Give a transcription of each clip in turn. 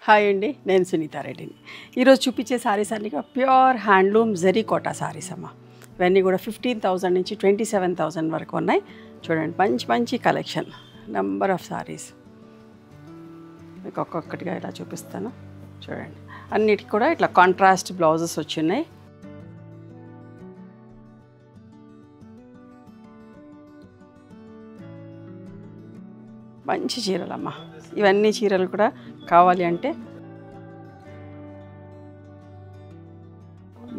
Hi అండి, నేను సునీతా రెడ్డిని. ఈరోజు చూపించే సారీస్ అన్నీ ప్యూర్ హ్యాండ్లూమ్ జరీ కోటా సారీస్ అమ్మ. ఇవన్నీ కూడా 15,000 నుంచి 27,000 వరకు ఉన్నాయి. చూడండి, మంచి మంచి కలెక్షన్, నెంబర్ ఆఫ్ సారీస్. మీకు ఒక్కొక్కటిగా ఇలా చూపిస్తాను. చూడండి, అన్నిటికి కూడా ఇట్లా కాంట్రాస్ట్ బ్లౌజెస్ వచ్చి ఉన్నాయి. మంచి చీరలమ్మ. ఇవన్నీ చీరలు కూడా కావాలి అంటే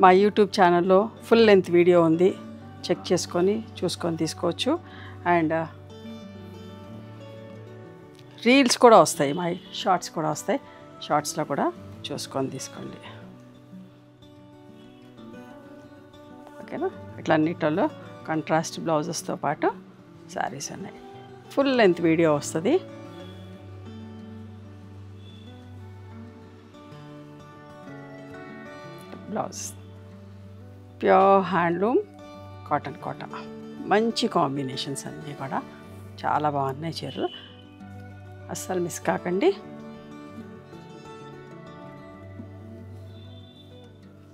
మా యూట్యూబ్ ఛానల్లో ఫుల్ లెంత్ వీడియో ఉంది, చెక్ చేసుకొని చూసుకొని తీసుకోవచ్చు. అండ్ రీల్స్ కూడా వస్తాయి, మా షార్ట్స్ కూడా వస్తాయి, షార్ట్స్లో కూడా చూసుకొని తీసుకోండి. ఓకేనా? ఇట్లా అన్నిటిలో కాంట్రాస్ట్ బ్లౌజెస్తో పాటు శారీస్ ఉన్నాయి. ఫుల్ లెంత్ వీడియో వస్తుంది. Blouse pure handloom cotton Kota, మంచి కాంబినేషన్స్ అన్నీ కూడా చాలా బాగున్నాయి చీరలు, అస్సలు మిస్ కాకండి.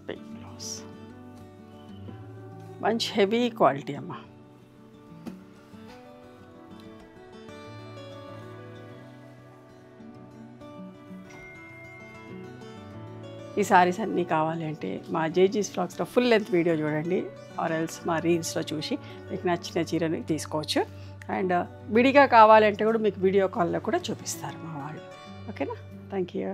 పింక్ బ్లౌజ్, మంచి హెవీ క్వాలిటీ అమ్మ. ఈ సారీస్ అన్నీ కావాలి అంటే మా జేజీస్ ఫ్లాగ్స్లో ఫుల్ లెంత్ వీడియో చూడండి, ఆర్ ఎల్స్ మా రీల్స్లో చూసి మీకు నచ్చిన చీరని తీసుకోవచ్చు. అండ్ విడిగా కావాలంటే కూడా మీకు వీడియో కాల్లో కూడా చూపిస్తారు మా వాళ్ళు. ఓకేనా? Thank you.